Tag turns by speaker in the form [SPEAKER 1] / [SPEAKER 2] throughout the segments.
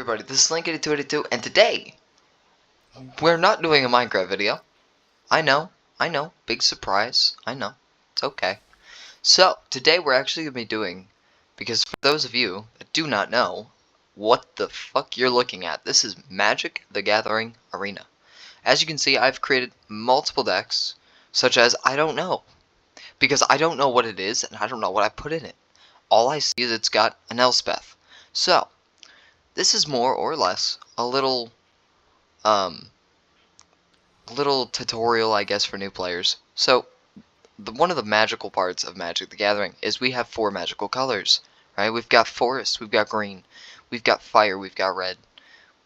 [SPEAKER 1] everybody, this is Link8282, and today, we're not doing a Minecraft video. I know, big surprise, I know, it's okay. So, today we're actually going to be doing, because for those of you that do not know what the fuck you're looking at, this is Magic the Gathering Arena. As you can see, I've created multiple decks, such as I don't know, because I don't know what it is, and I don't know what I put in it. All I see is it's got an Elspeth. So, this is more or less a little tutorial, I guess, for new players. So, one of the magical parts of Magic the Gathering is we have 4 magical colors, right? We've got forest, we've got green, we've got fire, we've got red,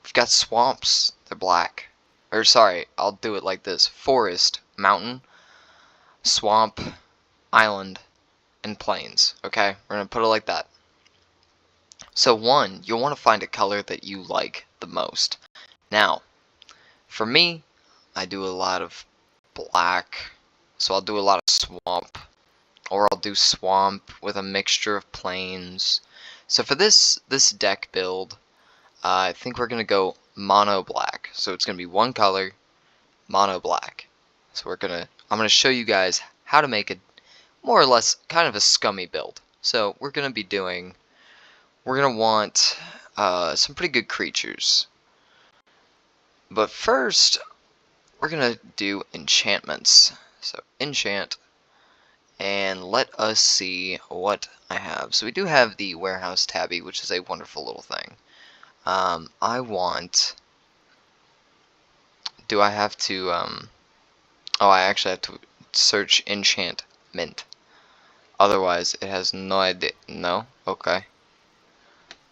[SPEAKER 1] we've got swamps, they're black. Or sorry, I'll do it like this: forest, mountain, swamp, island, and plains. Okay, we're gonna put it like that. So you'll want to find a color that you like the most. Now, for me, I do a lot of black, so I'll do a lot of swamp, or I'll do swamp with a mixture of plains. So for this deck build, I think we're gonna go mono black. So it's gonna be one color, mono black. So I'm gonna show you guys how to make it more or less kind of a scummy build. So we're gonna want some pretty good creatures. But first, we're gonna do enchantments. So enchant, and let us see what I have. So we do have the warehouse tabby, which is a wonderful little thing. Do I have to, oh, I actually have to search enchantment. Otherwise, it has no idea. No? Okay.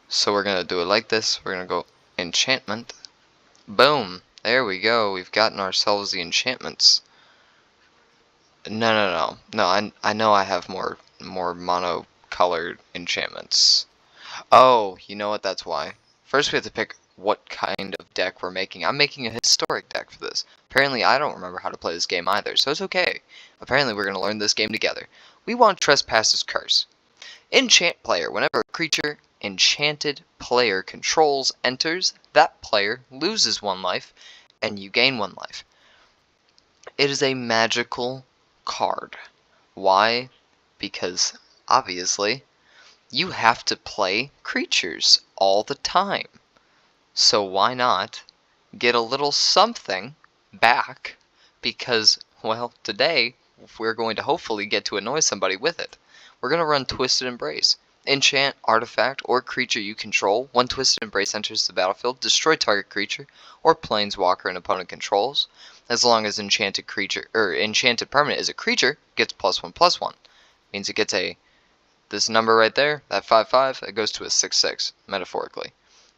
[SPEAKER 1] So we're gonna do it like this. We're gonna go enchantment. Boom! There we go. We've gotten ourselves the enchantments. No. I know I have more mono-colored enchantments. Oh, you know what? That's why. First, we have to pick what kind of deck we're making. I'm making a historic deck for this. Apparently, I don't remember how to play this game either, so it's okay. Apparently, we're going to learn this game together. We want Trespasser's Curse. Enchant player. Whenever a creature enchanted player controls enters, that player loses 1 life, and you gain 1 life. It is a magical card. Why? Because, obviously, you have to play creatures all the time. So why not get a little something back? Because, well, today we're going to hopefully get to annoy somebody with it. We're going to run Twisted Embrace. Enchant, artifact, or creature you control. 1 Twisted Embrace enters the battlefield. Destroy target creature or planeswalker an opponent controls. As long as enchanted creature or enchanted permanent is a creature, gets +1/+1. Means it gets this number right there, that 5/5, it goes to a 6/6, metaphorically,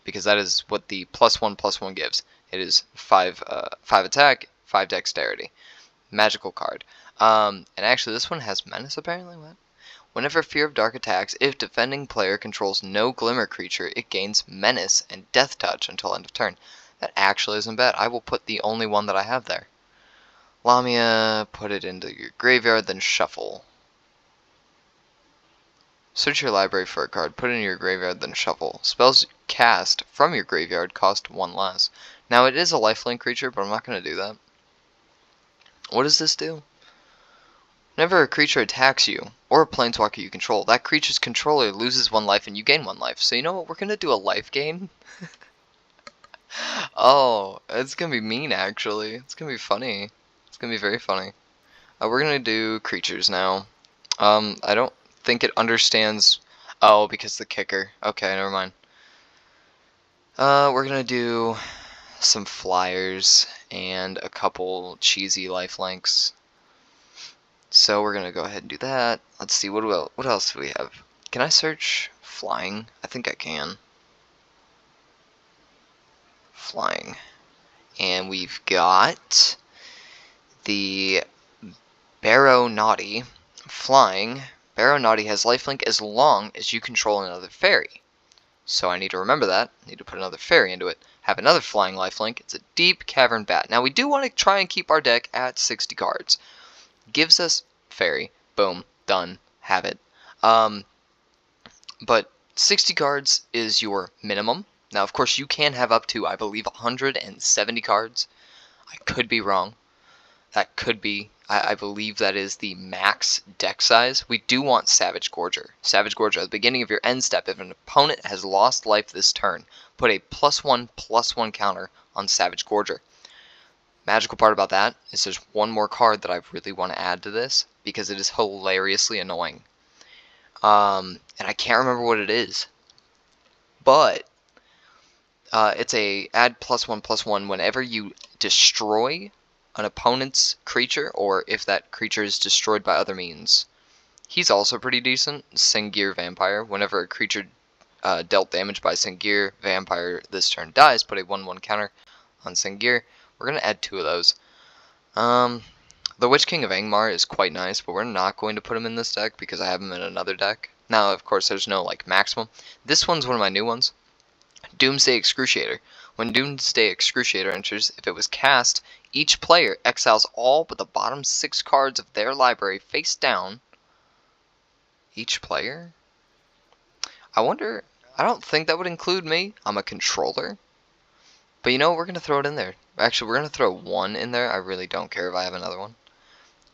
[SPEAKER 1] because that is what the +1/+1 gives. It is 5 attack, 5 dexterity. Magical card. And actually, this one has menace, apparently. What? Whenever Fear of Dark attacks, if defending player controls no Glimmer creature, it gains menace and death touch until end of turn. That actually isn't bad. I will put the only one that I have there. Lamia, put it into your graveyard, then shuffle. Search your library for a card, put it in your graveyard, then shuffle. Spells cast from your graveyard cost 1 less. Now, it is a lifelink creature, but I'm not going to do that. What does this do? Whenever a creature attacks you, or a planeswalker you control, that creature's controller loses 1 life and you gain 1 life. So you know what? We're going to do a life gain. Oh, it's going to be mean, actually. It's going to be funny. It's going to be very funny. We're going to do creatures now. I don't think it understands. Oh, because the kicker. Okay, never mind. We're gonna do some flyers and a couple cheesy lifelinks. So we're gonna go ahead and do that. Let's see, what else do we have? Can I search flying? I think I can. Flying. And we've got the Baronaughty. Flying. Baronaughty has lifelink as long as you control another fairy. So I need to remember that. I need to put another fairy into it. Have another flying lifelink. It's a Deep Cavern Bat. Now we do want to try and keep our deck at 60 cards. Gives us fairy. Boom. Done. Have it. But 60 cards is your minimum. Now, of course, you can have up to, I believe, 170 cards. I could be wrong. That could be. I believe that is the max deck size. We do want Savage Gorger. Savage Gorger, at the beginning of your end step, if an opponent has lost life this turn, put a +1/+1 counter on Savage Gorger. Magical part about that is there's one more card that I really want to add to this because it is hilariously annoying. And I can't remember what it is. But it's a add +1/+1 whenever you destroy an opponent's creature, or if that creature is destroyed by other means. He's also pretty decent. Sengir Vampire. Whenever a creature dealt damage by Sengir Vampire this turn dies, put a 1/1 counter on Sengir. We're going to add 2 of those. The Witch King of Angmar is quite nice, but we're not going to put him in this deck because I have him in another deck. Now, of course, there's no like maximum. This one's one of my new ones. Doomsday Excruciator. When Doomsday Excruciator enters, if it was cast, each player exiles all but the bottom 6 cards of their library face down. Each player? I wonder, I don't think that would include me. I'm a controller. But you know, we're going to throw it in there. Actually, we're going to throw 1 in there. I really don't care if I have another one.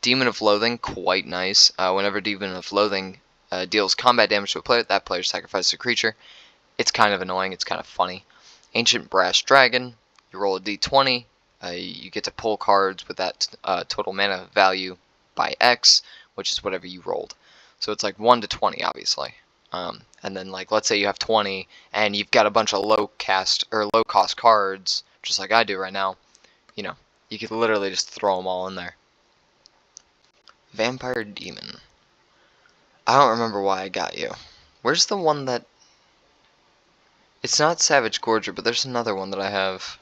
[SPEAKER 1] Demon of Loathing, quite nice. Whenever Demon of Loathing deals combat damage to a player, that player sacrifices a creature. It's kind of annoying. It's kind of funny. Ancient Brass Dragon. You roll a d20. You get to pull cards with that total mana value by X, which is whatever you rolled. So it's like 1 to 20, obviously. And then, like, let's say you have 20, and you've got a bunch of low cost cards, just like I do right now. You know, you could literally just throw them all in there. Vampire Demon. I don't remember why I got you. Where's the one that... It's not Savage Gorger, but there's another one that I have.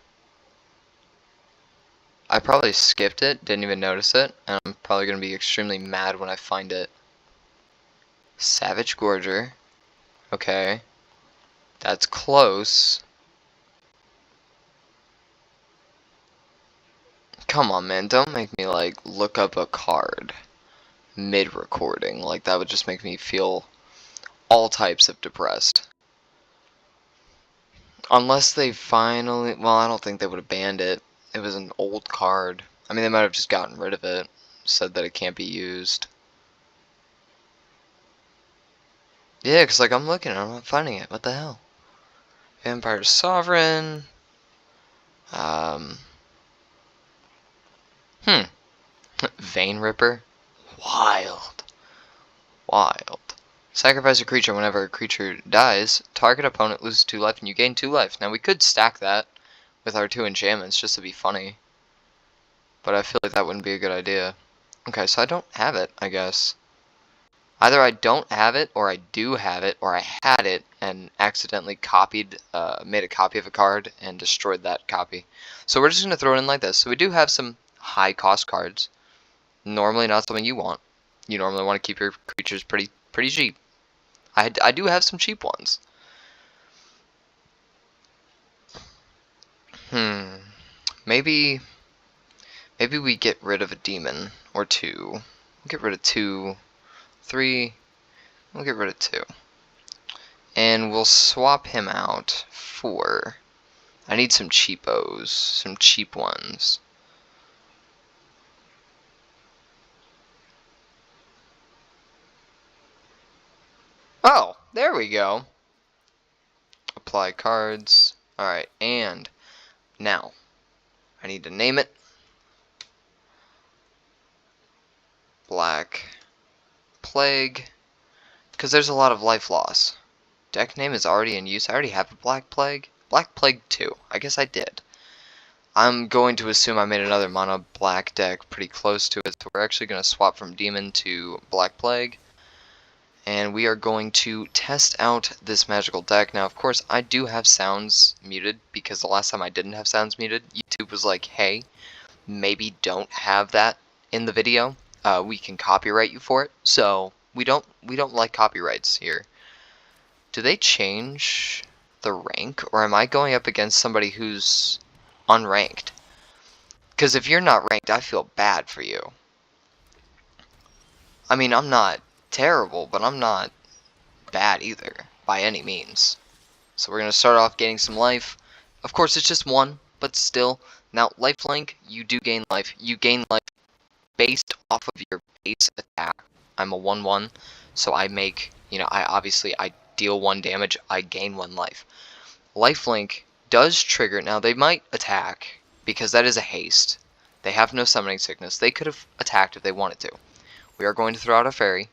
[SPEAKER 1] I probably skipped it, didn't even notice it, and I'm probably going to be extremely mad when I find it. Savage Gorger. Okay. That's close. Come on, man, don't make me, like, look up a card mid-recording. Like, that would just make me feel all types of depressed. Unless they finally... Well, I don't think they would have banned it. It was an old card. I mean, they might have just gotten rid of it. Said that it can't be used. Yeah, because, like, I'm looking and I'm not finding it. What the hell? Vampire Sovereign. Vein Ripper. Wild. Wild. Sacrifice a creature whenever a creature dies. Target opponent loses 2 life and you gain 2 life. Now we could stack that with our 2 enchantments just to be funny. But I feel like that wouldn't be a good idea. Okay, so I don't have it, I guess. Either I don't have it, or I do have it, or I had it and accidentally made a copy of a card and destroyed that copy. So we're just going to throw it in like this. So we do have some high cost cards. Normally not something you want. You normally want to keep your creatures pretty cheap. I do have some cheap ones. Maybe we get rid of a demon or 2. We'll get rid of 2, 3. We'll get rid of 2. And we'll swap him out for... I need some cheapos, some cheap ones. Oh, there we go. Apply cards. Alright, and now I need to name it. Black Plague. Because there's a lot of life loss. Deck name is already in use. I already have a Black Plague. Black Plague 2. I guess I did. I'm going to assume I made another mono black deck pretty close to it. So we're actually going to swap from Demon to Black Plague. And we are going to test out this magical deck. Now, of course, I do have sounds muted, because the last time I didn't have sounds muted, YouTube was like, hey, maybe don't have that in the video. We can copyright you for it. So, we don't like copyrights here. Do they change the rank, or am I going up against somebody who's unranked? Because if you're not ranked, I feel bad for you. I mean, I'm not terrible, but I'm not bad either, by any means. So we're going to start off gaining some life. Of course, it's just one, but still. Now, lifelink, you do gain life. You gain life based off of your base attack. I'm a 1/1, so I make, I deal 1 damage, I gain 1 life. Lifelink does trigger. Now, they might attack, because that is a haste. They have no summoning sickness. They could have attacked if they wanted to. We are going to throw out a fairy.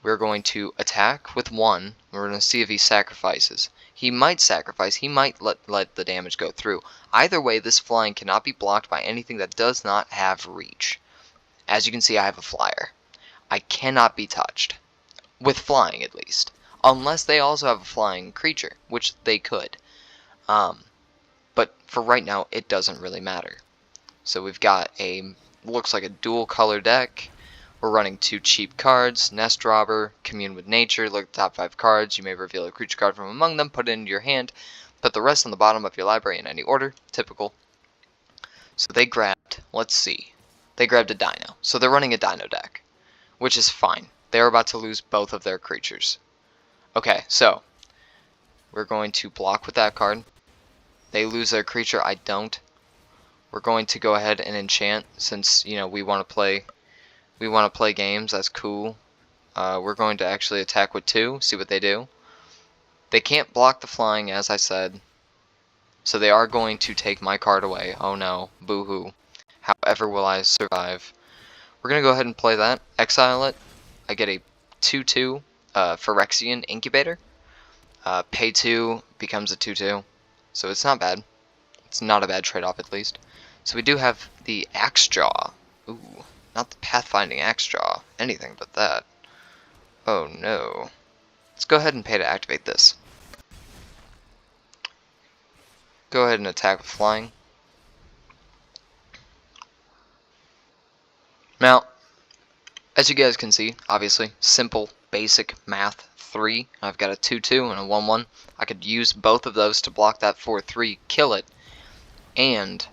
[SPEAKER 1] We're going to attack with 1. We're going to see if he sacrifices. He might sacrifice. He might let the damage go through. Either way, this flying cannot be blocked by anything that does not have reach. As you can see, I have a flyer. I cannot be touched. With flying, at least. Unless they also have a flying creature, which they could. But for right now, it doesn't really matter. So we've got looks like a dual color deck. We're running 2 cheap cards, Nest Robber, Commune with Nature. Look at the top 5 cards. You may reveal a creature card from among them, put it into your hand, put the rest on the bottom of your library in any order. Typical. So they grabbed, let's see, they grabbed a Dino. So they're running a Dino deck, which is fine. They're about to lose both of their creatures. Okay, so we're going to block with that card. They lose their creature, I don't. We're going to go ahead and enchant since, we want to play games. That's cool. We're going to actually attack with 2, see what they do. They can't block the flying, as I said. So they are going to take my card away. Oh no, boo-hoo. However will I survive? We're going to go ahead and play that. Exile it. I get a 2/2 Phyrexian Incubator. Pay 2 becomes a 2/2. So it's not bad. It's not a bad trade-off, at least. So we do have the Axejaw. Ooh, not the Pathfinding Axejaw. Anything but that. Oh no. Let's go ahead and pay to activate this. Go ahead and attack with flying. Now, as you guys can see, obviously, simple, basic math. 3. I've got a 2/2 and a 1/1. I could use both of those to block that 4/3, kill it, and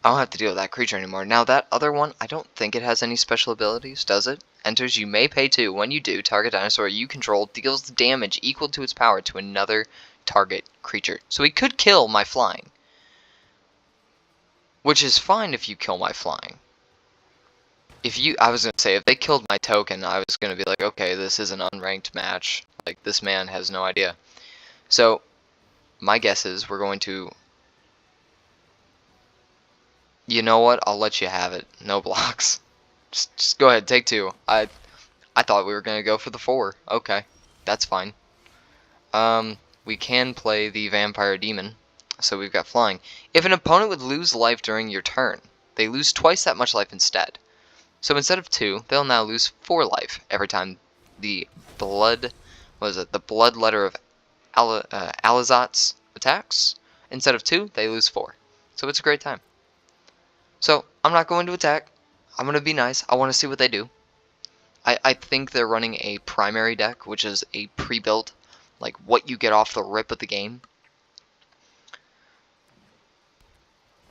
[SPEAKER 1] I don't have to deal with that creature anymore. Now that other one, I don't think it has any special abilities, does it? Enters, you may pay 2. When you do, target dinosaur you control deals damage equal to its power to another target creature. So he could kill my flying. Which is fine if you kill my flying. I was going to say, if they killed my token, I was going to be like, okay, this is an unranked match. Like, this man has no idea. So, my guess is we're going to... You know what? I'll let you have it. No blocks. Just go ahead, take 2. I thought we were going to go for the 4. Okay, that's fine. We can play the Vampire Demon. So we've got flying. If an opponent would lose life during your turn, they lose twice that much life instead. So instead of 2, they'll now lose 4 life every time the blood letter of Alizat's attacks. Instead of 2, they lose 4. So it's a great time. So I'm not going to attack. I'm going to be nice. I want to see what they do. I think they're running a primary deck, which is a pre-built, like what you get off the rip of the game.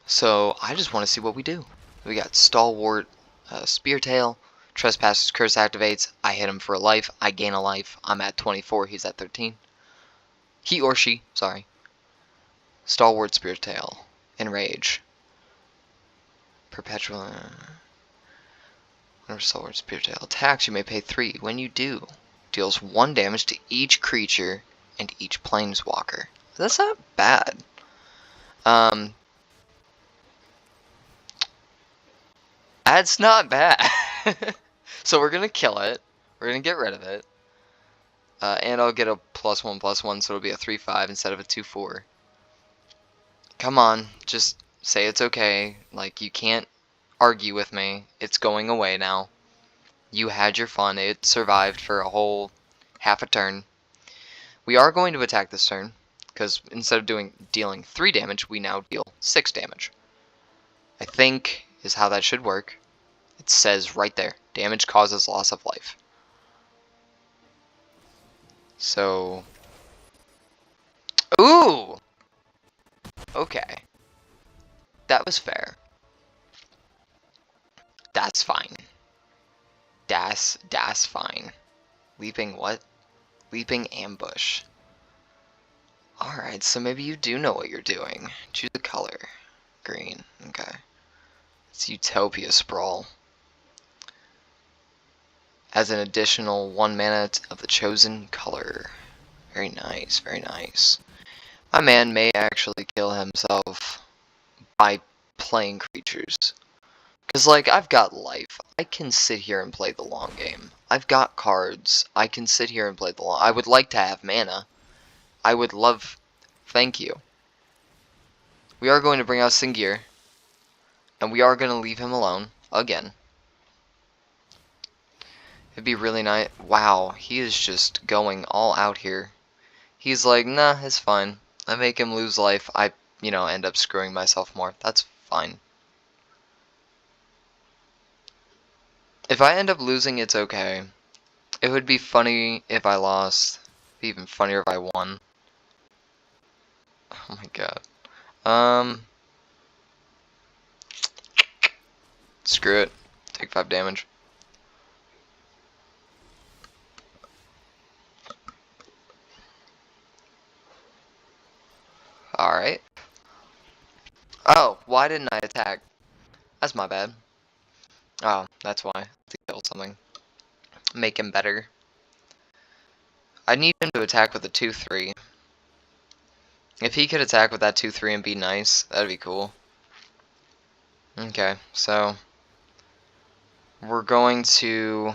[SPEAKER 1] So I just want to see what we do. We got Stalwart, Speartail, Trespasser's Curse activates. I hit him for a life. I gain a life. I'm at 24. He's at 13. He or she, sorry. Stalwart, Speartail, Enrage. Perpetual. Whenever Stalwart, Speartail attacks, you may pay 3. When you do, deals 1 damage to each creature and each planeswalker. That's not bad. That's not bad. So we're gonna kill it. We're gonna get rid of it. And I'll get a +1/+1, so it'll be a 3/5 instead of a 2/4. Come on, just say it's okay. Like, you can't argue with me. It's going away now. You had your fun. It survived for a whole half a turn. We are going to attack this turn, because instead of dealing 3 damage, we now deal 6 damage. I think is how that should work. It says right there, damage causes loss of life. So, ooh! Okay. That was fair. That's fine. Das fine. Leaping what? Leaping ambush. Alright, so maybe you do know what you're doing. Choose a color. Green. Okay. It's Utopia Sprawl. As an additional 1 mana of the chosen color. Very nice, very nice. My man may actually kill himself by playing creatures. Because, like, I've got life. I can sit here and play the long game. I've got cards. I can sit here and play the long... I would like to have mana. I would love... Thank you. We are going to bring out Singir. And we are going to leave him alone. Again. It'd be really nice. Wow, he is just going all out here. He's like, nah, it's fine. I make him lose life. I, end up screwing myself more. That's fine. If I end up losing, it's okay. It would be funny if I lost. It'd be even funnier if I won. Oh my god. Screw it. Take 5 damage. Alright. Oh, why didn't I attack? That's my bad. Oh, that's why. To kill something. Make him better. I need him to attack with a 2-3. If he could attack with that 2-3 and be nice, that'd be cool. Okay, so we're going to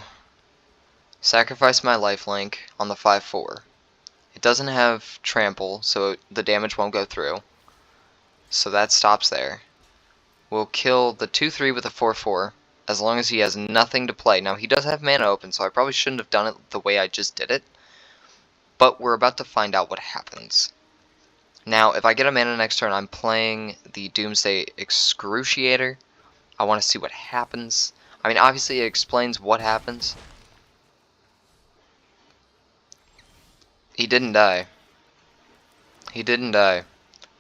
[SPEAKER 1] sacrifice my lifelink on the 5-4. It doesn't have trample, so the damage won't go through. So that stops there. We'll kill the 2-3 with a 4-4, as long as he has nothing to play. Now, he does have mana open, so I probably shouldn't have done it the way I just did it. But we're about to find out what happens. Now, if I get a mana next turn, I'm playing the Doomsday Excruciator. I want to see what happens. I mean, obviously it explains what happens. He didn't die. He didn't die.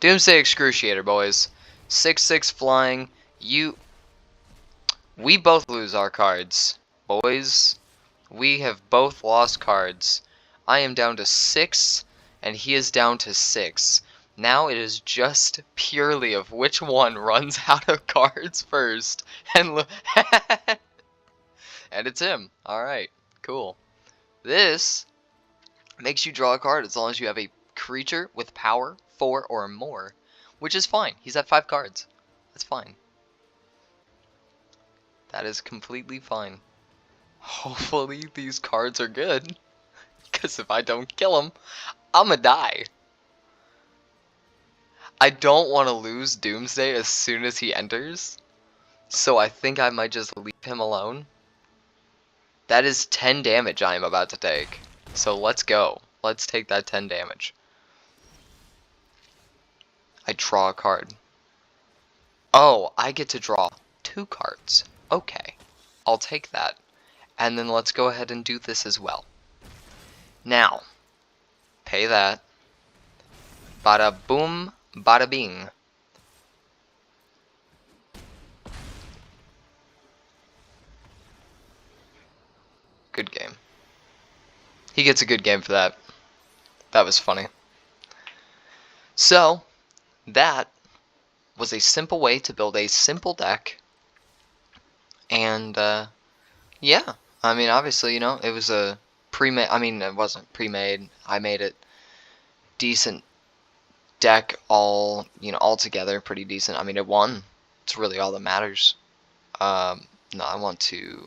[SPEAKER 1] Doomsday Excruciator, boys. 6/6 flying. We both lose our cards. Boys, we have both lost cards. I am down to 6, and he is down to 6. Now it is just purely of which one runs out of cards first. And and it's him. Alright, cool. This makes you draw a card as long as you have a creature with power 4 or more, which is fine. He's at 5 cards. That's fine. That is completely fine. Hopefully these cards are good, because if I don't kill him, I'ma die. I don't want to lose Doomsday as soon as he enters, so I think I might just leave him alone. That is 10 damage I am about to take, so let's go. Let's take that 10 damage. I draw a card. Oh, I get to draw 2 cards. Okay, I'll take that. And then let's go ahead and do this as well. Now, pay that. Bada boom, bada bing. Good game. He gets a good game for that. That was funny. So, that was a simple way to build a simple deck. And, yeah. I mean, obviously, it was a pre-made... I mean, it wasn't pre-made. I made it decent deck all together. Pretty decent. I mean, it won. It's really all that matters. No, I want to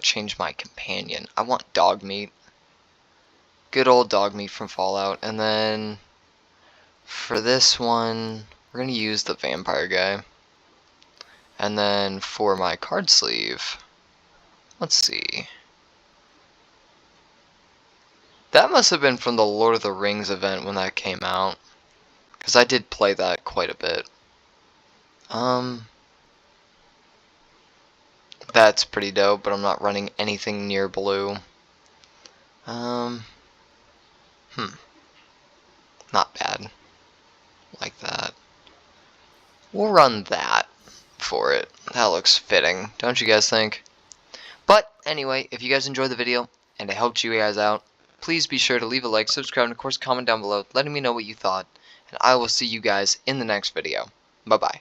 [SPEAKER 1] change my companion. I want Dogmeat. Good old Dogmeat from Fallout. And then for this one, we're going to use the vampire guy. And then for my card sleeve, let's see. That must have been from the Lord of the Rings event when that came out, because I did play that quite a bit. That's pretty dope, but I'm not running anything near blue. Not bad. Like that. We'll run that for it. That looks fitting, don't you guys think? But anyway, if you guys enjoyed the video and it helped you guys out, please be sure to leave a like, subscribe, and of course comment down below letting me know what you thought. And I will see you guys in the next video. Bye-bye.